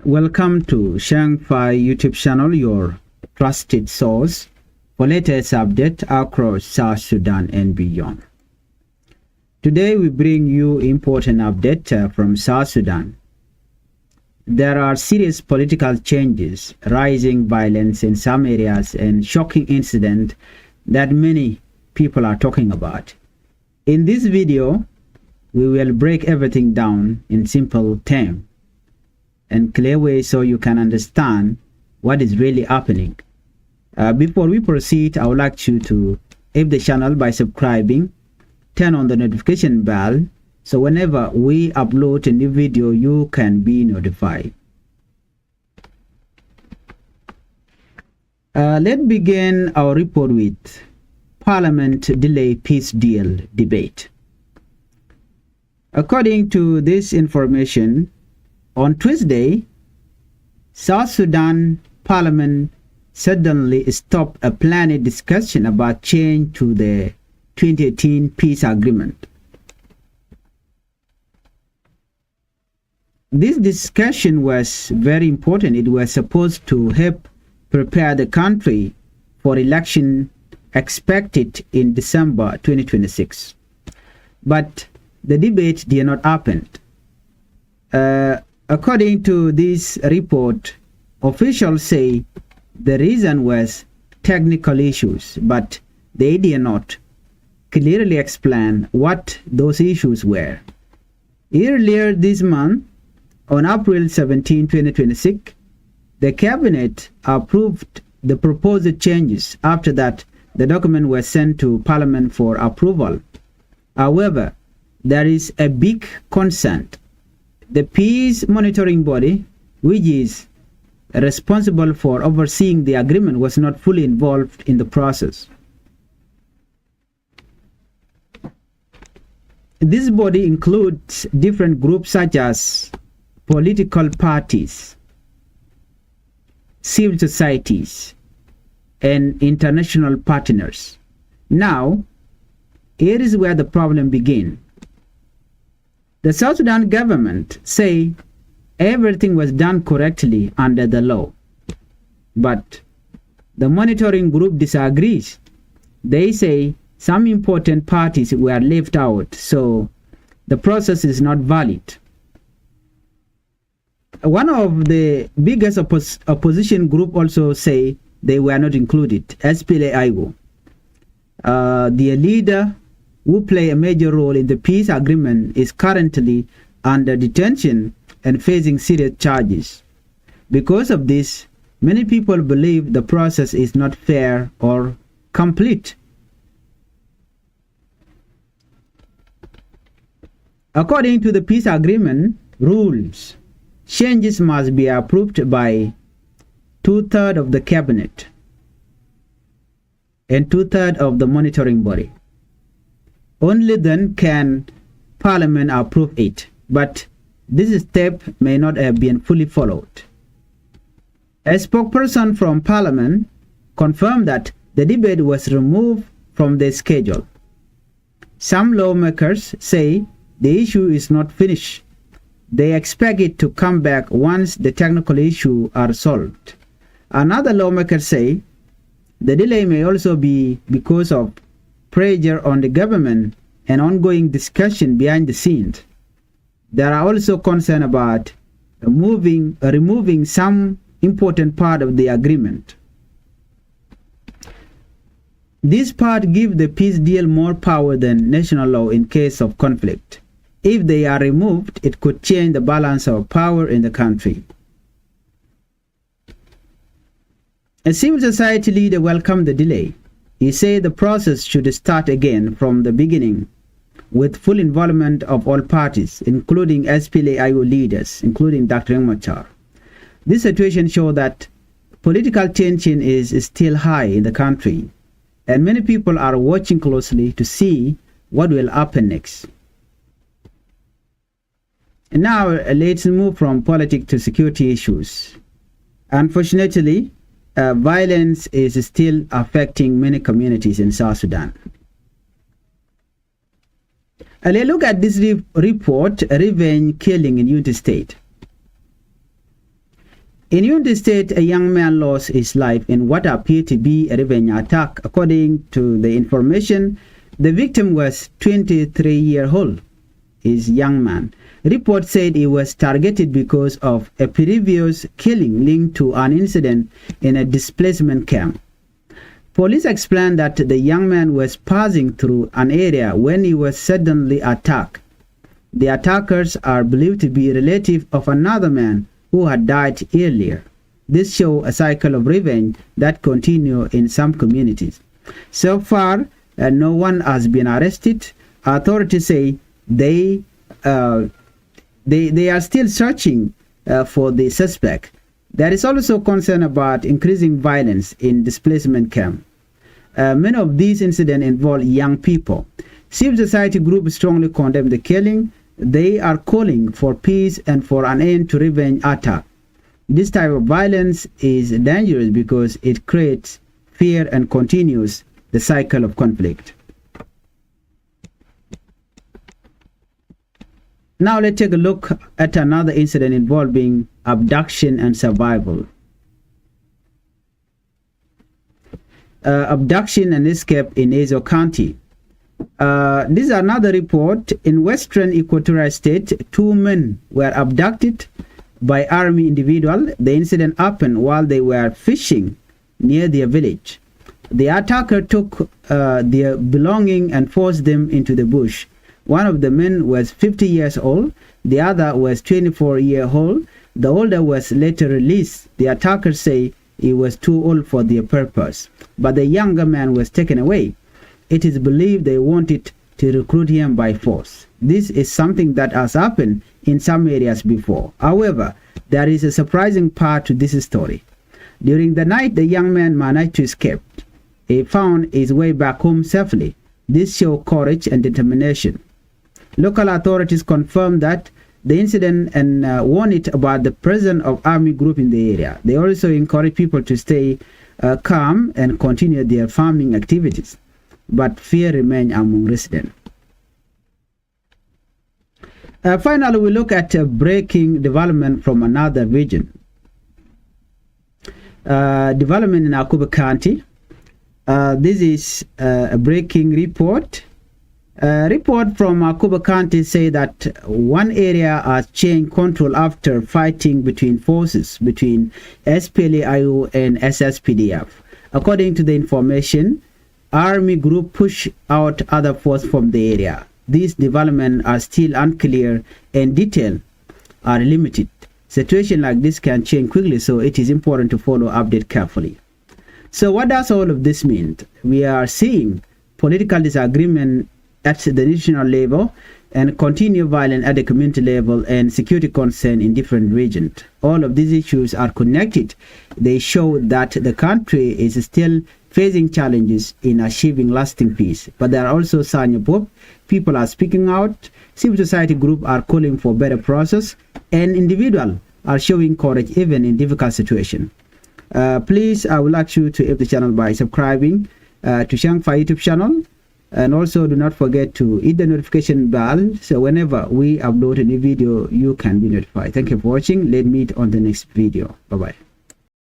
Welcome to Changfied YouTube channel, your trusted source for latest updates across South Sudan and beyond. Today we bring you important update from South Sudan. There are serious political changes, rising violence in some areas, and shocking incidents that many people are talking about. In this video, we will break everything down in simple terms and clear ways so you can understand what is really happening. Before we proceed, I would like you to help the channel by subscribing, turn on the notification bell, so whenever we upload a new video, you can be notified. Let's begin our report with Parliament delay peace deal debate. According to this information, on Tuesday, South Sudan Parliament suddenly stopped a planned discussion about change to the 2018 peace agreement. This discussion was very important. It was supposed to help prepare the country for election expected in December 2026. But the debate did not happen. According to this report, officials say the reason was technical issues, but they did not clearly explain what those issues were. Earlier this month, on April 17, 2026, the cabinet approved the proposed changes. After that, the document was sent to Parliament for approval. However, there is a big concern. The peace monitoring body, which is responsible for overseeing the agreement, was not fully involved in the process. This body includes different groups such as political parties, civil societies, and international partners. Now, here is where the problem begins. The South Sudan government say everything was done correctly under the law, but the monitoring group disagrees. They say some important parties were left out, so the process is not valid. One of the biggest opposition group also say they were not included, SPLA-IO. The leader who play a major role in the peace agreement is currently under detention and facing serious charges. Because of this, many people believe the process is not fair or complete. According to the peace agreement rules, changes must be approved by 2/3 of the cabinet and 2/3 of the monitoring body. Only then can Parliament approve it, but this step may not have been fully followed. A spokesperson from Parliament confirmed that the debate was removed from the schedule. Some lawmakers say the issue is not finished. They expect it to come back once the technical issues are solved. Another lawmaker say the delay may also be because of pressure on the government and ongoing discussion behind the scenes. There are also concerns about removing some important part of the agreement. This part gives the peace deal more power than national law in case of conflict. If they are removed, it could change the balance of power in the country. A civil society leader welcomed the delay. He said the process should start again from the beginning with full involvement of all parties, including SPLA-IO leaders, including Dr. Machar. This situation shows that political tension is still high in the country, and many people are watching closely to see what will happen next. And now let's move from politics to security issues. Unfortunately, violence is still affecting many communities in South Sudan. Let's look at this report, revenge killing in Unity State. In United States, a young man lost his life in what appeared to be a revenge attack. According to the information, the victim was 23-year-old, his young man. Report said he was targeted because of a previous killing linked to an incident in a displacement camp. Police explained that the young man was passing through an area when he was suddenly attacked. The attackers are believed to be relatives of another man who had died earlier. This shows a cycle of revenge that continues in some communities. So far, no one has been arrested. Authorities say they are still searching for the suspect. There is also concern about increasing violence in displacement camps. Many of these incidents involve young people. Civil society groups strongly condemn the killing. They are calling for peace and for an end to revenge attack. This type of violence is dangerous because it creates fear and continues the cycle of conflict. Now let's take a look at another incident involving abduction and survival. Abduction and escape in Azo County. This is another report. In western Equatorial State, 2 men were abducted by army individuals. The incident happened while they were fishing near their village. The attacker took their belongings and forced them into the bush. One of the men was 50 years old. The other was 24-year-old. The older was later released. The attackers say he was too old for their purpose, but the younger man was taken away. It is believed they wanted to recruit him by force. This is something that has happened in some areas before. However, there is a surprising part to this story. During the night, the young man managed to escape. He found his way back home safely. This showed courage and determination. Local authorities confirmed that the incident and warned about the presence of army group in the area. They also encourage people to stay calm and continue their farming activities. But fear remains among residents. Finally, we look at a breaking development from another region. Development in Akuba County. This is a breaking report. A report from Akuba County say that one area has changed control after fighting between forces between SPLA-IO and SSPDF. According to the information, army group push out other forces from the area. These developments are still unclear and details are limited. Situation like this can change quickly, so it is important to follow update carefully. So what does all of this mean? We are seeing political disagreement at the national level and continued violence at the community level and security concern in different regions. All of these issues are connected. They show that the country is still facing challenges in achieving lasting peace. But there are also signs of hope. People are speaking out. Civil society groups are calling for better process, and individuals are showing courage even in difficult situations. Please, I would like you to help the channel by subscribing to Changfied YouTube channel. And also do not forget to hit the notification bell so whenever we upload a new video, you can be notified. Thank you for watching. Let's meet on the next video. Bye-bye.